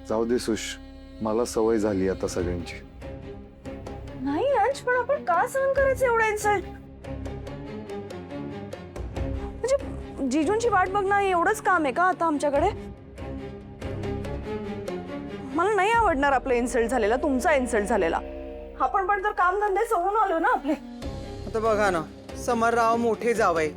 जाऊ दे सुश, मला सवय झाली आता सगळ्यांची. नाही अंश, पण आपण का सहन करायचं एवढं इन्सल्ट? म्हणजे जीजूंची वाट बघणं एवढंच काम आहे का आता आमच्याकडे? मला नाही आवडणार आपलं इन्सल्ट झालेला, तुमचा इन्सल्ट झालेला. आपण पण तर काम धंदे सोडून आलो ना आपले. आता बघा ना, समरराव मोठे जावई,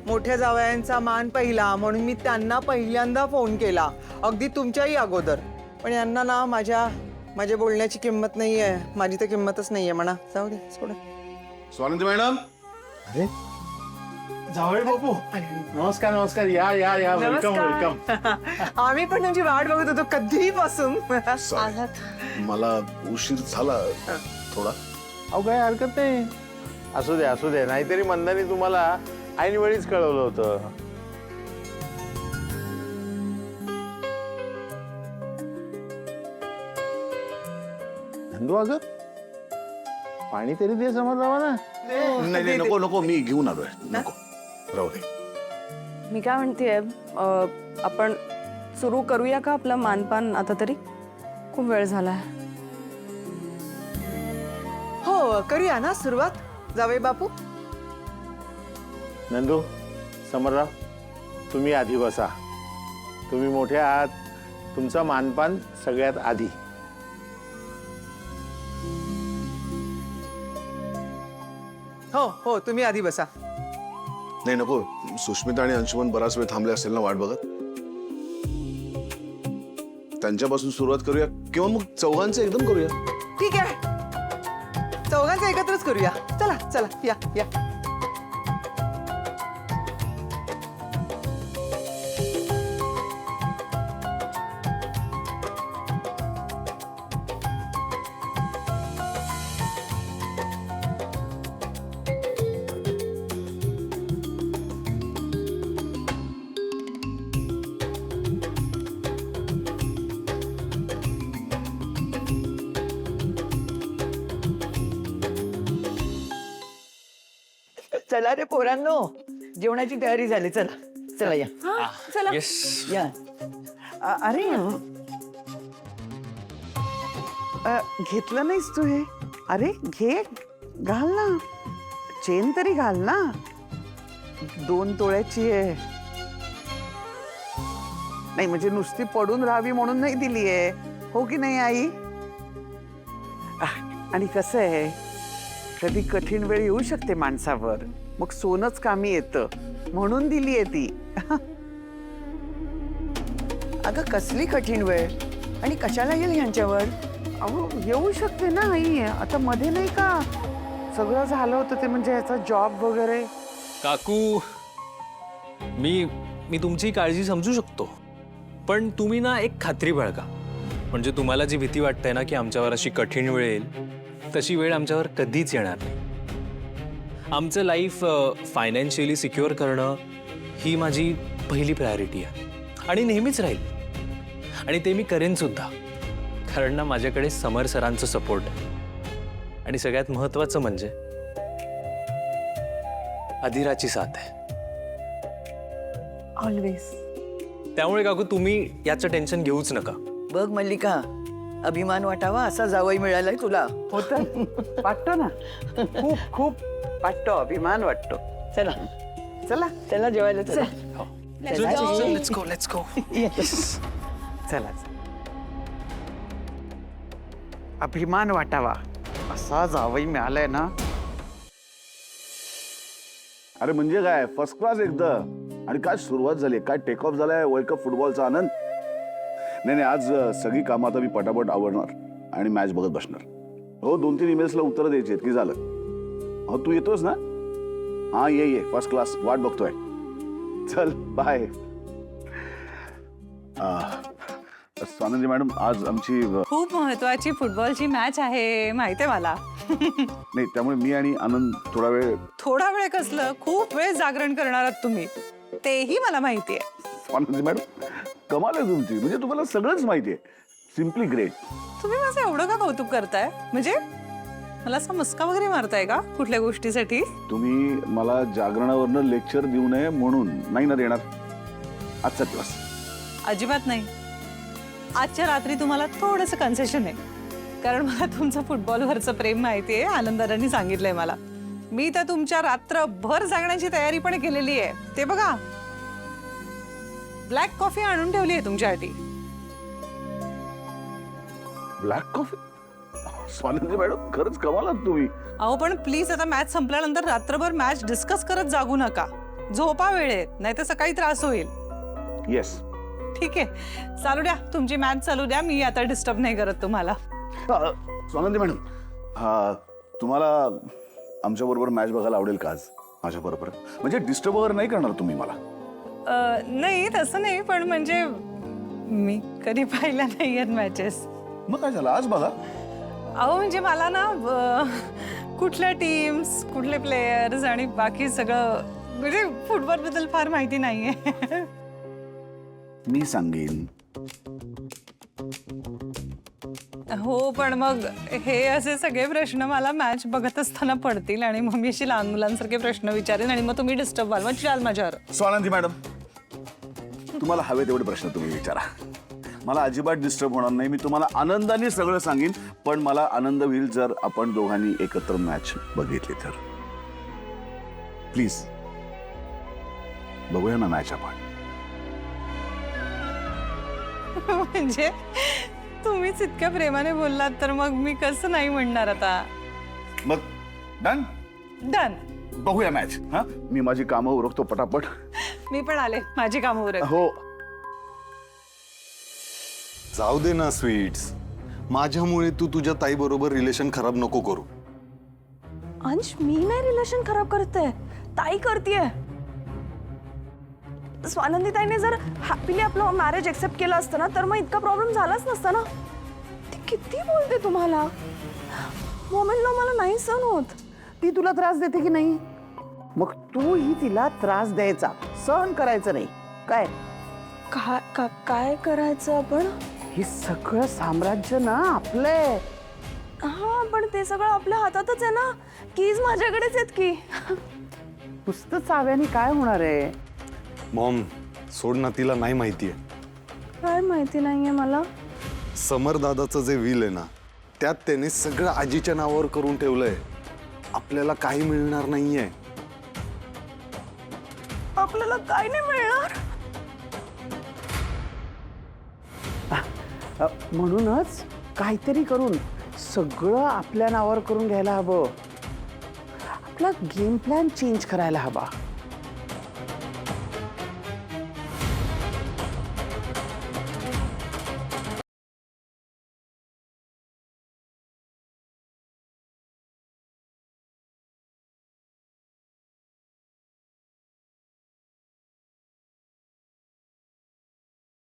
मोठ्या जावयांचा मान पहिला म्हणून मी त्यांना पहिल्यांदा फोन केला, अगदी तुमच्याही अगोदर. पण यांना ना माझ्या बोलण्याची किंमत नाहीये, माझी तर किंमतच नाहीये म्हणा. जाऊ दे, सोडा. स्वानंदी मॅडम. अरे जावई बापू, नमस्कार नमस्कार. या या या, वेलकम वेलकम. आम्ही पण तुमची वाट बघत होतो कधीपासून. मला उशीर झाला थोडा. अहो काय हरकत नाही, असू दे असू दे. नाहीतरी मंदानी तुम्हाला ऐन वेळीच कळवलं होतं. नंदू अगं पाणी तरी दे समररावांना. नाही नाही, नको नको, मी घेऊन आलोय. नको, राहू दे. मी काय म्हणतेय, आपण सुरू करूया का आपलं मानपान आता तरी? खूप वेळ झालाय. हो, करूया ना सुरुवात, जावई बापू. नंदू, समरराव, तुम्ही आधी बसा. तुम्ही मोठे आहात, तुमचा मानपान सगळ्यात आधी. हो हो, तुम्ही आधी बसा. नाही नको, सुष्मिता आणि अंशुमन बराच वेळ थांबले असेल ना वाट बघत. त्यांच्यापासून सुरुवात करूया किंवा मग चौघांचं एकदम करूया. ठीक आहे, चौघांचं एकत्रच करूया. चला चला, या या. चला रे पोरांनो, जेवणाची तयारी झाली. चला चला, या चला. या. अरे घेतलं नाहीस तू हे? अरे घे, घाल ना, चेन तरी घाल ना. 2 तोळ्याची आहे. नाही म्हणजे नुसती पडून राहावी म्हणून नाही दिली आहे, हो की नाही आई? आणि कसं आहे, कधी कठीण वेळ येऊ शकते माणसावर, मग सोनच कामी येतं म्हणून दिली आहे ती. अगं कसली कठीण वेळ, आणि कशाला येईल यांच्यावर? अहो येऊ शकते ना आई. आता मध्ये नाही का सगळं झालं होतं ते, म्हणजे याचा जॉब वगैरे. काकू, मी तुमची काळजी समजू शकतो, पण तुम्ही ना एक खात्री बाळगा. म्हणजे तुम्हाला जी भीती वाटते ना की आमच्यावर अशी कठीण वेळ येईल, तशी वेळ आमच्यावर कधीच येणार नाही. आमचं लाईफ फायनान्शियली सिक्युअर करणं ही माझी पहिली प्रायोरिटी आहे आणि नेहमीच राहील. आणि ते मी करेन सुद्धा, कारण ना माझ्याकडे समर सरांचं सपोर्ट आहे. आणि सगळ्यात महत्त्वाचं म्हणजे अधिराची साथ आहे. ऑलवेज. त्यामुळे काकू तुम्ही याचं टेन्शन घेऊच नका. बघ मल्लिका, अभिमान वाटावा असा जावई मिळालाय तुला. होतं, वाटतो ना, खूप खूप वाटतो, अभिमान वाटतो. चला चला चला जेवायला चला. Let's go. चला. अभिमान वाटावा असा जावई मिळालाय ना. अरे म्हणजे काय, फर्स्ट क्लास एकदम. आणि काय सुरुवात झाली, काय टेक ऑफ झालाय वर्ल्ड कप फुटबॉलचा आनंद. नाही नाही, आज सगळी कामं आता मी पटापट आवडणार आणि मॅच बघत बसणार. हो, 2-3 ईमेल्सला उत्तरं द्यायची आहेत की झालं. हो तू येतोस ना? हां ये फर्स्ट क्लास, वाट बघतोय. चल बाय. स्वानंदी मॅडम, आज आमची खूप महत्वाची फुटबॉलची मॅच आहे, माहितीये मला. नाही, त्यामुळे मी आणि आनंद थोडा वेळ कसलं, खूप वेळ जागरण करणार आहात तुम्ही, तेही मला माहितीये. स्वानंदी मॅडम, कमाल आहे तुमची. म्हणजे तुम्हाला सगळंच माहिती आहे. Simply great. तुम्ही माझं एवढं का कौतुक करताय? म्हणजे मला असा मस्का वगैरे मारताय का कुठल्या गोष्टीसाठी? तुम्ही मला जागरणावरनं लेक्चर देऊ नये म्हणून नाही ना देणार आजचा दिवस? अजिबात नाही. आजच्या रात्री तुम्हाला थोडंसं कन्सेशन आहे, कारण मला तुमचं फुटबॉलवरचं प्रेम माहिती आहे. आनंददारांनी सांगितलंय मला. मी तर तुमच्या रात्रभर जागण्याची तयारी पण केलेली आहे. ते बघा, ब्लॅक कॉफी आणून ठेवली आहे तुमच्यासाठी. Black coffee? स्वानंदी मॅडम खरंच कमाल आहात तुम्ही. अहो पण प्लीज आता मॅच संपल्यानंतर रात्रभर मॅच डिस्कस करत जागू नका. झोपा वेळेत, नाही तर सकाळी त्रास होईल. येस. ठीक आहे, चालू द्या तुमची मॅच चालू द्या. मी आता डिस्टर्ब नाही करत तुम्हाला. स्वानंदी मॅडम, तुम्हाला आमच्याबरोबर मॅच बघायला आवडेल का आज माझ्याबरोबर? म्हणजे डिस्टर्ब वगैरे नाही करणार तुम्ही मला? नाही तसं नाही, पण म्हणजे मी कधी पाहिल्या नाही आहेत मॅचेस. मग काय झालं, आज बघा. अहो म्हणजे मला ना कुठल्या टीम्स, कुठले प्लेयर्स आणि बाकी सगळं म्हणजे फुटबॉलबद्दल फार माहिती नाही आहे. मी सांगेन. हो, पण मग हे असे सगळे प्रश्न मला मॅच बघत असताना पडतील आणि मग मी अशी लहान मुलांसारखे प्रश्न विचारेन आणि मग तुम्ही डिस्टर्ब व्हाल. मग चाल माझ्यावर. स्वानंदी मॅडम, तुम्हाला हवे तेवढे प्रश्न तुम्ही विचारा. मला अजिबात डिस्टर्ब होणार नाही. मी तुम्हाला आनंदाने सगळं सांगेन, पण मला आनंद होईल जर आपण दोघांनी एकत्र मॅच बघितली तर. प्लीज बघूया ना मॅच आपण. म्हणजे तुम्हीच इतक्या प्रेमाने बोललात तर मग मी कसं नाही म्हणणार आता. मग डन डन. बघूया मॅच. हा, मी माझी कामं उरकतो पटापट. मी पण आले, माझी कामं उरक. हो. जाऊ दे ना स्वीट्स, माझ्यामुळे तू तुझ्या ताई बरोबर रिलेशन खराब नको करू. अंश, मी नाही रिलेशन खराब करते, ताई करतेय. स्वानंदी ताईने जर हॅपीली आपलं मॅरेज एक्सेप्ट केलं असतं ना, तर मग इतका प्रॉब्लेम झालाच नसता ना. ती किती बोलते तुम्हाला. मोमेंटला मला नाही सहन होत. ती तुला त्रास देते की नाही? मग तू ही तिला त्रास द्यायचा, सहन करायचं नाही काय? काय करायचं आपण? हे सगळं साम्राज्य ना आपलंय. हा, पण ते सगळं आपल्या हातातच आहे ना. कीज माझ्याकडेच आहेत की. नुसतं चाव्याने काय होणार आहे? मॉम, सोड ना, तिला नाही माहितीये. काय माहिती नाहीये मला. समर दादाचं जे विल आहे ना, त्यात त्याने सगळं आजीच्या नावावर करून ठेवलंय. आपल्याला काही मिळणार नाहीये. आपल्याला काय नाही मिळणार. म्हणूनच काहीतरी करून सगळं आपल्या नावावर करून घ्यायला हवं. आपला गेम प्लॅन चेंज करायला हवा.